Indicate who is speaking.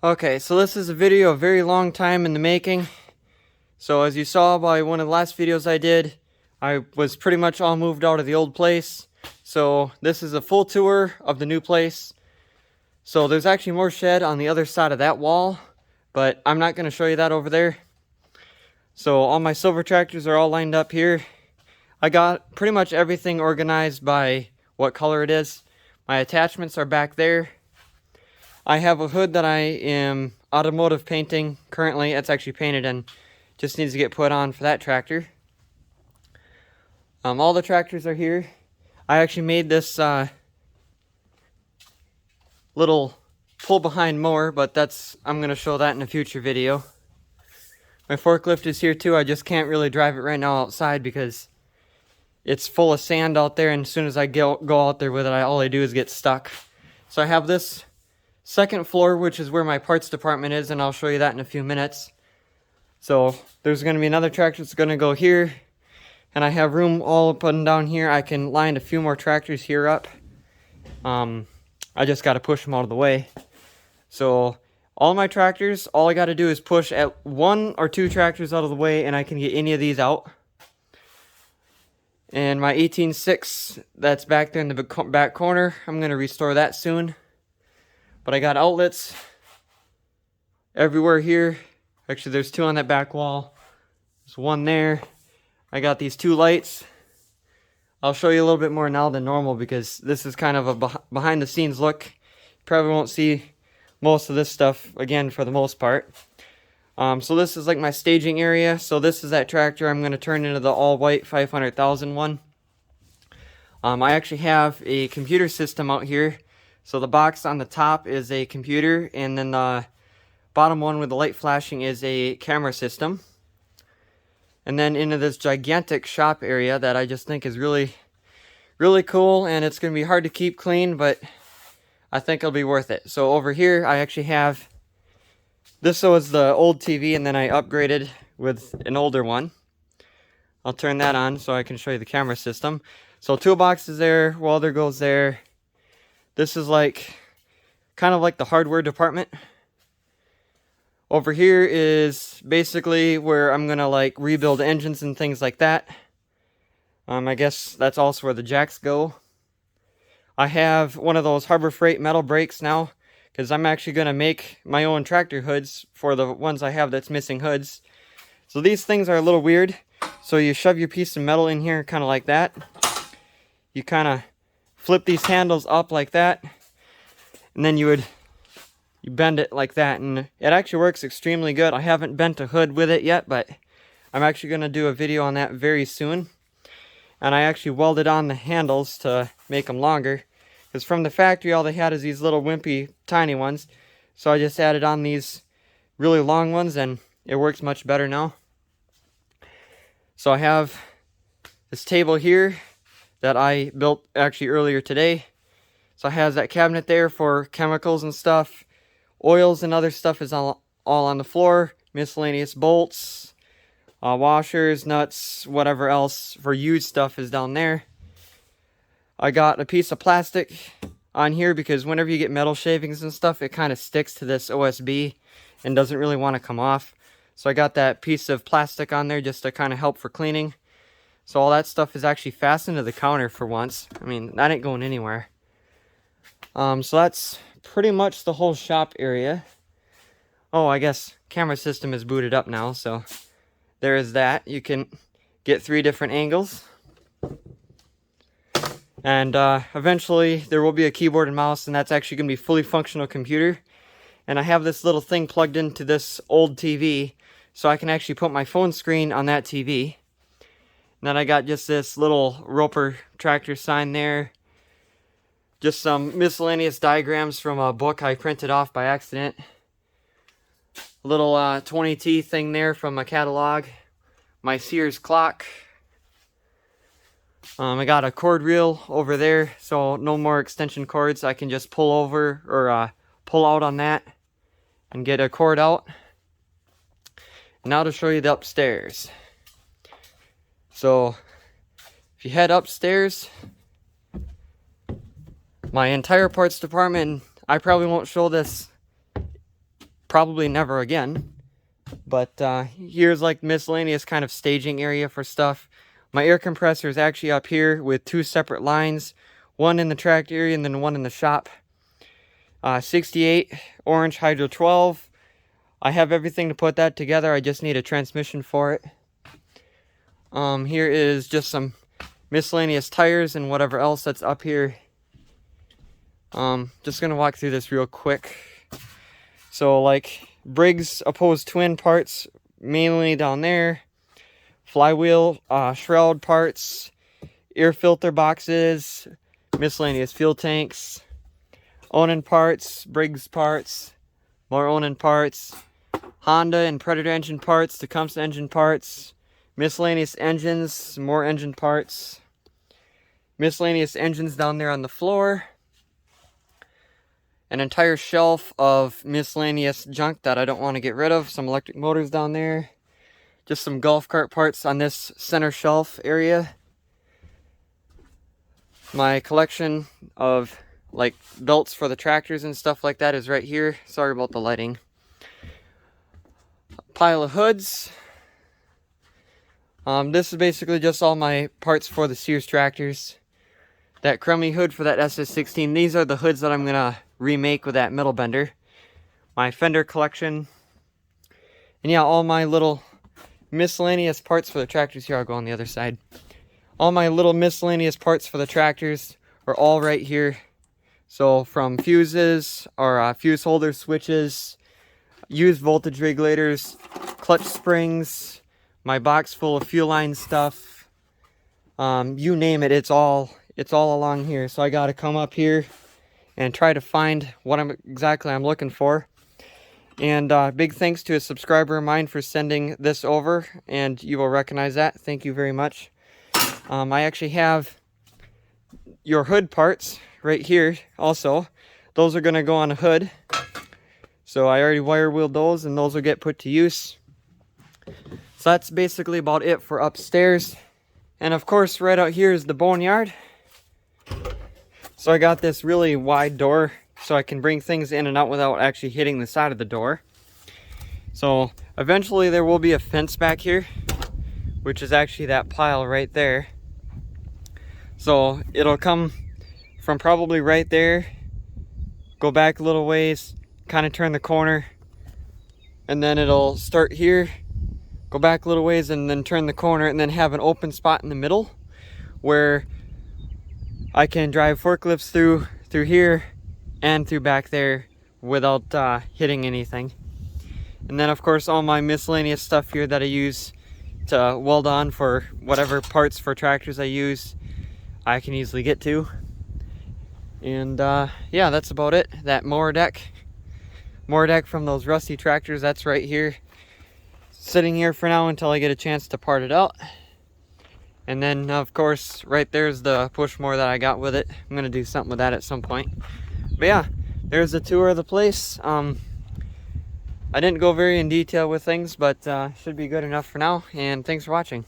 Speaker 1: Okay, so this is a video a very long time in the making. So as you saw by one of the last videos I did, I was pretty much all moved out of the old place. So this is a full tour of the new place. So there's actually more shed on the other side of that wall, but I'm not going to show you that over there. So all my silver tractors are all lined up here. I got pretty much everything organized by what color it is. My attachments are back there. I have a hood that I am automotive painting currently. It's actually painted and just needs to get put on for that tractor. All the tractors are here. I actually made this little pull behind mower, but I'm going to show that in a future video. My forklift is here too. I just can't really drive it right now outside because it's full of sand out there, and as soon as I go out there with it, all I do is get stuck. So I have this second floor, which is where my parts department is, and I'll show you that in a few minutes. So there's going to be another tractor that's going to go here, and I have room all up and down here. I can line a few more tractors here up. I just got to push them out of the way. So all my tractors, all I got to do is push at 1 or 2 tractors out of the way, and I can get any of these out. And my 18.6 that's back there in the back corner, I'm going to restore that soon. But I got outlets everywhere here. Actually, there's 2 on that back wall. There's 1 there. I got these 2 lights. I'll show you a little bit more now than normal because this is kind of a behind the scenes look. You probably won't see most of this stuff again for the most part. So this is like my staging area. So this is that tractor I'm going to turn into the all white 500,000 one. I actually have a computer system out here. So the box on the top is a computer, and then the bottom one with the light flashing is a camera system. And then into this gigantic shop area that I just think is really, really cool, and it's going to be hard to keep clean, but I think it'll be worth it. So over here I actually have, this was the old TV, and then I upgraded with an older one. I'll turn that on so I can show you the camera system. So toolbox is there, welder goes there. This is like, kind of like the hardware department. Over here is basically where I'm going to like rebuild engines and things like that. I guess that's also where the jacks go. I have one of those Harbor Freight metal brakes now, because I'm actually going to make my own tractor hoods for the ones I have that's missing hoods. So these things are a little weird. So you shove your piece of metal in here kind of like that. You kind of flip these handles up like that, and then you bend it like that, and it actually works extremely good. I haven't bent a hood with it yet, but I'm actually going to do a video on that very soon. And I actually welded on the handles to make them longer, because from the factory all they had is these little wimpy tiny ones. So I just added on these really long ones, and it works much better now. So I have this table here that I built actually earlier today. So it has that cabinet there for chemicals and stuff. Oils and other stuff is all on the floor. Miscellaneous bolts, washers, nuts, whatever else for used stuff is down there. I got a piece of plastic on here because whenever you get metal shavings and stuff, it kind of sticks to this OSB and doesn't really want to come off. So I got that piece of plastic on there just to kind of help for cleaning. So all that stuff is actually fastened to the counter for once. I mean, that ain't going anywhere. So that's pretty much the whole shop area. Oh, I guess camera system is booted up now, so there is that. You can get 3 different angles. And eventually there will be a keyboard and mouse, and that's actually going to be a fully functional computer. And I have this little thing plugged into this old TV, so I can actually put my phone screen on that TV. And then I got just this little Roper tractor sign there. Just some miscellaneous diagrams from a book I printed off by accident. A little 20T thing there from a catalog. My Sears clock. I got a cord reel over there, so no more extension cords. I can just pull over or pull out on that and get a cord out. Now to show you the upstairs. So if you head upstairs, my entire parts department, I probably won't show this probably never again. But here's like miscellaneous kind of staging area for stuff. My air compressor is actually up here with 2 separate lines, one in the track area and then one in the shop. 68 orange Hydro 12. I have everything to put that together. I just need a transmission for it. Here is just some miscellaneous tires and whatever else that's up here. Just gonna walk through this real quick. So like Briggs opposed twin parts mainly down there, flywheel shroud parts, air filter boxes, miscellaneous fuel tanks, Onan parts, Briggs parts, more Onan parts, Honda and Predator engine parts, Tecumseh engine parts, miscellaneous engines, more engine parts, miscellaneous engines down there on the floor, an entire shelf of miscellaneous junk that I don't want to get rid of, some electric motors down there, just some golf cart parts on this center shelf area. My collection of like belts for the tractors and stuff like that is right here. Sorry about the lighting. Pile of hoods. This is basically just all my parts for the Sears tractors. That crummy hood for that SS16. These are the hoods that I'm gonna remake with that metal bender. My fender collection. And yeah, all my little miscellaneous parts for the tractors. Here, I'll go on the other side. All my little miscellaneous parts for the tractors are all right here. So from fuses or fuse holder switches, used voltage regulators, clutch springs, my box full of fuel line stuff, you name it, it's all along here. So I got to come up here and try to find what exactly I'm looking for. And big thanks to a subscriber of mine for sending this over, and you will recognize that. Thank you very much. I actually have your hood parts right here also. Those are going to go on a hood. So I already wire wheeled those, and those will get put to use. So that's basically about it for upstairs. And of course, right out here is the Boneyard. So I got this really wide door so I can bring things in and out without actually hitting the side of the door. So eventually there will be a fence back here, which is actually that pile right there. So it'll come from probably right there, go back a little ways, kind of turn the corner, and then it'll start here, go back a little ways, and then turn the corner, and then have an open spot in the middle where I can drive forklifts through here and through back there without hitting anything. And then of course all my miscellaneous stuff here that I use to weld on for whatever parts for tractors I use, I can easily get to. And yeah, that's about it. That mower deck from those rusty tractors, that's right here, sitting here for now until I get a chance to part it out. And then of course right there's the push mower that I got with it. I'm gonna do something with that at some point. But yeah, there's a tour of the place. I didn't go very in detail with things, but should be good enough for now, and thanks for watching.